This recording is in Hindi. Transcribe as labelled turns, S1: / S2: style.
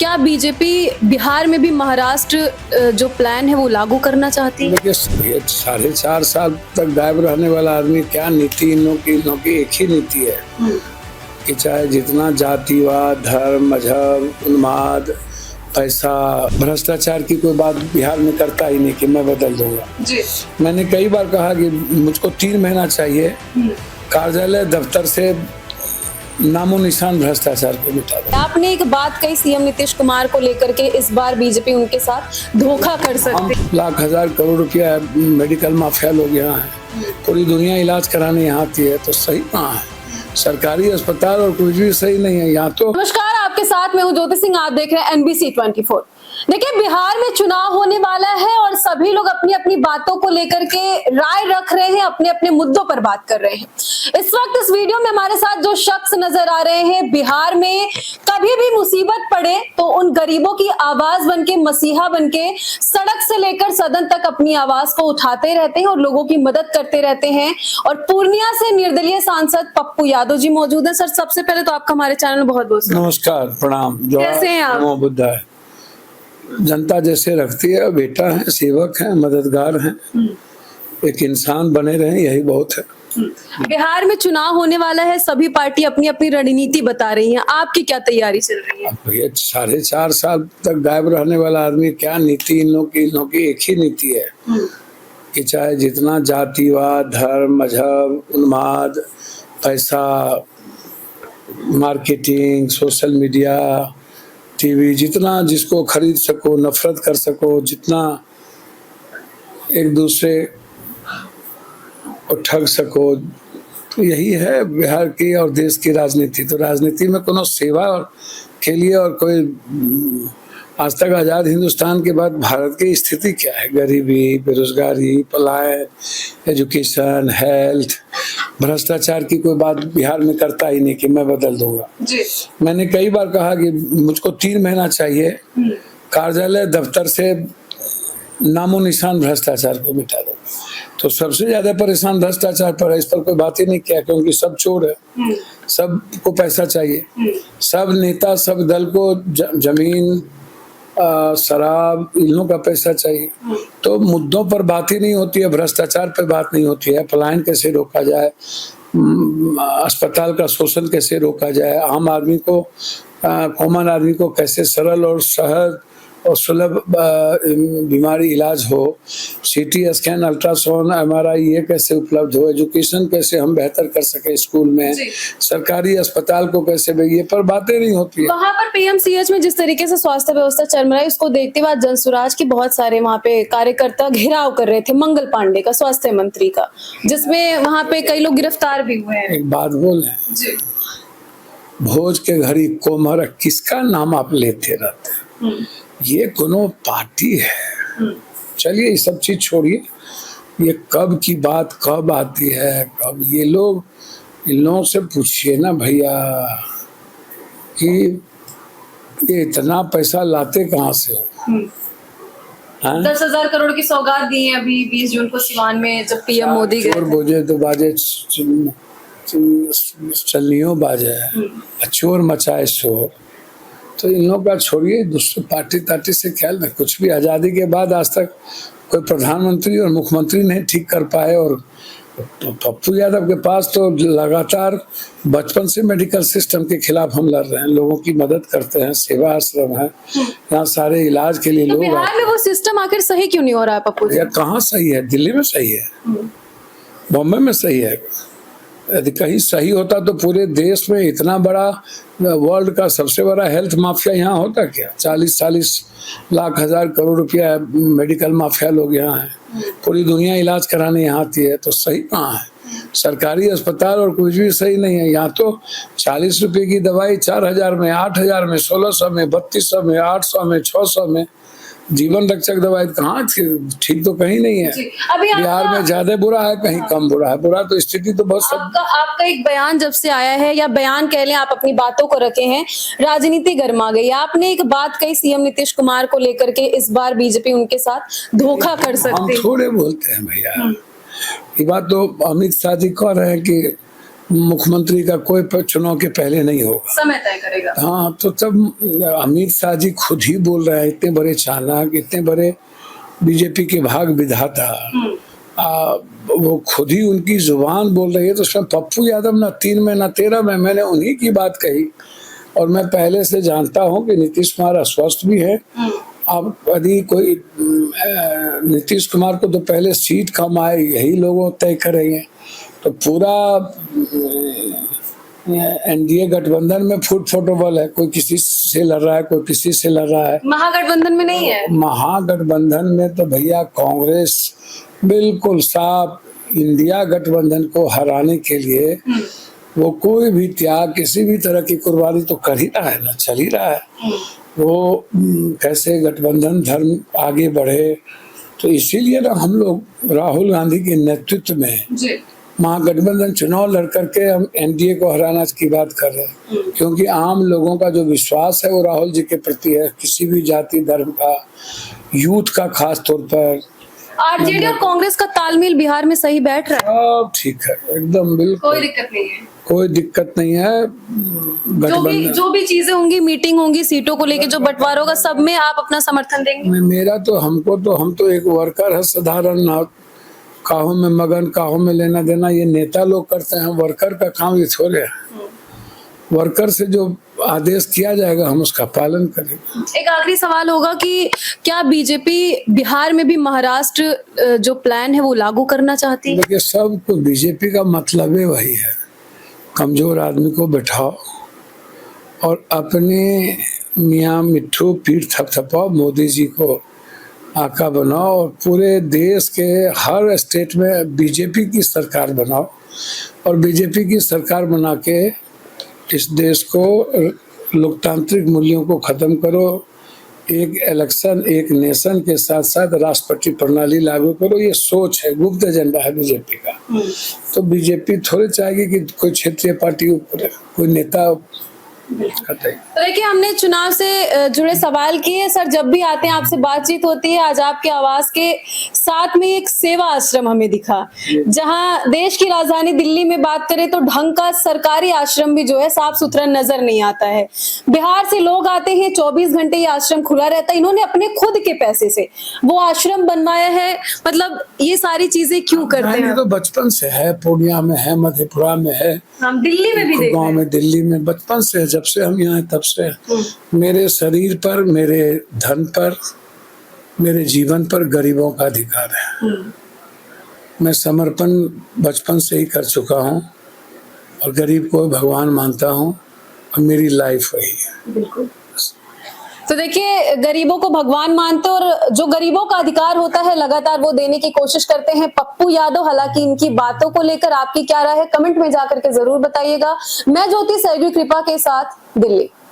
S1: क्या बीजेपी बिहार में भी महाराष्ट्र जो प्लान है वो लागू करना चाहती है?
S2: देखिए, ये 4.5 साल तक गायब रहने वाला आदमी, क्या नीति इन लोगों की एक ही नीति है कि चाहे जितना जातिवाद, धर्म, मजहब, उन्माद, पैसा, भ्रष्टाचार की कोई बात बिहार में करता ही नहीं कि मैं बदल दूंगा जी। मैंने कई बार कहा कि मुझको 3 महीना चाहिए कार्यालय दफ्तर से नामो निशान भ्रष्टाचार को मिटा दो।
S1: आपने एक बात कही सीएम नीतीश कुमार को लेकर के, इस बार बीजेपी उनके साथ धोखा कर सकती है।
S2: लाख हजार करोड़ रुपया मेडिकल माफिया लोग यहाँ है, पूरी दुनिया इलाज कराने यहाँ आती है, तो सही कहाँ है? सरकारी अस्पताल और कुछ भी सही नहीं है यहाँ तो।
S1: नमस्कार, आपके साथ मैं हूँ ज्योति सिंह, आप देख रहे हैं NBC 24। देखिए, बिहार में चुनाव होने वाला है और सभी लोग अपनी अपनी बातों को लेकर के राय रख रहे हैं, अपने अपने मुद्दों पर बात कर रहे हैं। इस वक्त इस वीडियो में हमारे साथ जो शख्स नजर आ रहे हैं, बिहार में कभी भी मुसीबत पड़े तो उन गरीबों की आवाज बनके, मसीहा बनके सड़क से लेकर सदन तक अपनी आवाज को उठाते रहते हैं और लोगों की मदद करते रहते हैं। और पूर्णिया से निर्दलीय सांसद पप्पू यादव जी मौजूद है। सर, सबसे पहले तो आपका हमारे चैनल में बहुत बहुत
S2: नमस्कार, प्रणाम।
S1: कैसे हैं आप?
S2: नमो बुद्धाय। जनता जैसे रखती है, बेटा है, सेवक है, मददगार है, एक इंसान बने रहे, यही बहुत है।
S1: बिहार में चुनाव होने वाला है, सभी पार्टी अपनी अपनी रणनीति बता रही हैं, आपकी क्या तैयारी चल रही है?
S2: ये 4.5 साल तक गायब रहने वाला आदमी, क्या नीति इन लोगों की एक ही नीति है कि चाहे जितना जातिवाद, धर्म, मजहब, उन्माद, पैसा, मार्केटिंग, सोशल मीडिया, टीवी, जितना जिसको खरीद सको, नफरत कर सको, जितना एक दूसरे को ठग सको, तो यही है बिहार की और देश की राजनीति। तो राजनीति में कोनो सेवा के लिए और कोई आज तक आज़ाद हिंदुस्तान के बाद भारत की स्थिति क्या है? गरीबी, बेरोजगारी, पलायन, एजुकेशन, हेल्थ, भ्रष्टाचार की कोई बात बिहार में करता ही नहीं कि मैं बदल दूंगा जी। मैंने कई बार कहा कि मुझको 3 महीना चाहिए कार्यालय दफ्तर से नामो निशान भ्रष्टाचार को मिटा दो। तो सबसे ज्यादा परेशान भ्रष्टाचार पर है, इस पर कोई बात ही नहीं किया क्योंकि सब चोर है, सबको पैसा चाहिए, सब नेता, सब दल को जमीन, शराब, इन लोगों का पैसा चाहिए। तो मुद्दों पर बात ही नहीं होती है, भ्रष्टाचार पर बात नहीं होती है, पलायन कैसे रोका जाए, अस्पताल का शोषण कैसे रोका जाए, आम आदमी को, कॉमन आदमी को कैसे सरल और सहज और सुलभ बीमारी इलाज हो, CT स्कैन, अल्ट्रासाउंड, MRI ये कैसे उपलब्ध हो, एजुकेशन कैसे हम बेहतर कर सके स्कूल में, सरकारी अस्पताल को कैसे, ये पर बातें नहीं होती है।
S1: वहाँ पर PMCH में जिस तरीके से स्वास्थ्य व्यवस्था चल रहा है, उसको देखते हुए जनसुराज के बहुत सारे वहाँ पे कार्यकर्ता घेराव कर रहे थे मंगल पांडे का, स्वास्थ्य मंत्री का, जिसमें वहाँ पे कई लोग गिरफ्तार भी हुए हैं।
S2: एक बात बोले, भोज के घड़ी कोमर, किसका नाम आप लेते रहते? ये कोनो पार्टी है? चलिए ये सब चीज छोड़िए, ये कब की बात कब आती है, कब ये लोग, इन लोगों से पूछिए ना भैया कि ये इतना पैसा लाते कहाँ से हो?
S1: 10,000 करोड़ की सौगात दी है अभी 20 जून को सिवान में, जब PM मोदी गए।
S2: चोर बोझे तो बाजे चलनियों बाजे, चोर मचाए शोर। तो इन लोगों का छोड़िए, दूसरे पार्टी तार्टी से ख्याल में कुछ भी। आज़ादी के बाद आज तक कोई प्रधानमंत्री और मुख्यमंत्री नहीं ठीक कर पाए। और पप्पू यादव के पास तो लगातार बचपन से मेडिकल सिस्टम के खिलाफ हम लड़ रहे हैं, लोगों की मदद करते हैं, सेवा आश्रम है, यहाँ सारे इलाज के लिए लोग।
S1: बिहार में वो सिस्टम आखिर सही क्यों नहीं हो रहा है पप्पू?
S2: यार कहाँ सही है? दिल्ली में सही है, बॉम्बे में सही है। यदि कहीं सही होता तो पूरे देश में इतना बड़ा, वर्ल्ड का सबसे बड़ा हेल्थ माफिया यहाँ होता क्या? 40-40 लाख हजार करोड़ रुपया मेडिकल माफिया लोग यहाँ हैं, पूरी दुनिया इलाज कराने यहाँ आती है, तो सही कहाँ है? सरकारी अस्पताल और कुछ भी सही नहीं है यहाँ तो। 40 रुपए की दवाई 4,000 में, 8,000 में, 1,600 में, 3,200 में, 800 में, 600 में। जीवन रक्षक दवाई कहाँ ठीक तो कहीं नहीं है। बिहार में ज्यादा बुरा है, कहीं कम बुरा है। बुरा तो स्थिति तो बहुत सब।
S1: आपका एक बयान जब से आया है, या बयान कह लें, आप अपनी बातों को रखे हैं, राजनीति गर्मा गई। आपने एक बात कही सीएम नीतीश कुमार को लेकर के, इस बार बीजेपी उनके साथ धोखा कर सकती है।
S2: हम थोड़े बोलते हैं भैया, ये बात तो अमित शाह जी कह रहे हैं कि मुख्यमंत्री का कोई चुनाव के पहले नहीं होगा।
S1: समय तय करेगा।
S2: हाँ, तो तब अमित शाह जी खुद ही बोल रहे हैं, इतने बड़े चालाक, इतने बड़े बीजेपी के भाग विधाता, वो खुद ही उनकी जुबान बोल रही है। तो उसमें पप्पू यादव ना 3 में ना 13 में, मैंने उन्हीं की बात कही। और मैं पहले से जानता हूं कि नीतीश कुमार अस्वस्थ भी है। अब यदि कोई नीतीश कुमार को तो पहले सीट कम आए, यही लोगों तय करेंगे। तो पूरा एनडीए गठबंधन में फुटबॉल है, कोई किसी से लड़ रहा है, कोई किसी से लड़ रहा है।
S1: महागठबंधन में नहीं है।
S2: महागठबंधन में तो भैया कांग्रेस बिल्कुल साफ, इंडिया गठबंधन को हराने के लिए वो कोई भी त्याग, किसी भी तरह की कुर्बानी तो कर ही रहा है ना, चल ही रहा है। वो कैसे गठबंधन धर्म आगे बढ़े, तो इसीलिए ना हम लोग राहुल गांधी के नेतृत्व में महागठबंधन चुनाव लड़ करके हम एनडीए को हराना की बात कर रहे हैं। क्योंकि आम लोगों का जो विश्वास है वो राहुल जी के प्रति है, किसी भी जाति धर्म का, यूथ का खास तौर पर।
S1: आरजेडी और कांग्रेस का तालमेल बिहार में सही बैठ रहा है?
S2: सब ठीक है, एकदम बिल्कुल
S1: कोई दिक्कत नहीं है।
S2: कोई दिक्कत नहीं है।
S1: जो भी चीजें होंगी, मीटिंग होंगी, सीटों को लेके जो बंटवारा होगा, सब में आप अपना समर्थन देंगे?
S2: मेरा तो हम तो एक वर्कर है साधारण, काहों में मगन, काहों में लेना देना ये नेता लोग करते हैं। वर्कर का काम ये थोड़े है। वर्कर से जो आदेश किया जाएगा हम उसका पालन करेंगे।
S1: एक आखिरी सवाल होगा कि क्या बीजेपी बिहार में भी महाराष्ट्र जो प्लान है वो लागू करना चाहती है?
S2: देखिए, सब कुछ बीजेपी का मतलब ही वही है, कमजोर आदमी को बैठाओ और अपने मियाँ मिट्ठू पीठ थपथपाओ, मोदी जी को आका बनाओ और पूरे देश के हर स्टेट में बीजेपी की सरकार बनाओ। और बीजेपी की सरकार बना के इस देश को लोकतांत्रिक मूल्यों को खत्म करो। एक इलेक्शन, एक नेशन के साथ साथ राष्ट्रपति प्रणाली लागू करो। ये सोच है, गुप्त एजेंडा है बीजेपी का। तो बीजेपी थोड़ी चाहेगी कि कोई क्षेत्रीय पार्टी ऊपर कोई नेता।
S1: तो देखिए, हमने चुनाव से जुड़े सवाल किए सर। जब भी आते हैं आपसे बातचीत होती है। आज आपके आवास के साथ में एक सेवा आश्रम हमें दिखा, जहां देश की राजधानी दिल्ली में बात करें तो ढंग का सरकारी आश्रम भी जो है साफ सुथरा नजर नहीं आता है। बिहार से लोग आते हैं, 24 घंटे ये आश्रम खुला रहता है। इन्होंने अपने खुद के पैसे से वो आश्रम बनवाया है। मतलब ये सारी चीजें क्यों करते हैं?
S2: तो बचपन से है, पूर्णिया में है, मधेपुरा में है,
S1: हम दिल्ली में भी
S2: गाँव में, दिल्ली में बचपन से, जब से हम यहाँ तब से मेरे शरीर पर, मेरे धन पर, मेरे जीवन पर गरीबों का अधिकार है। मैं समर्पण बचपन से ही कर चुका हूँ और गरीब को भगवान मानता हूँ और मेरी लाइफ वही है।
S1: बिल्कुल। तो देखिए, गरीबों को भगवान मानते और जो गरीबों का अधिकार होता है लगातार वो देने की कोशिश करते हैं पप्पू यादव। हालांकि इनकी बातों को लेकर आपकी क्या राय है, कमेंट में जाकर के जरूर बताइएगा। मैं ज्योति सहजू कृपा के साथ, दिल्ली।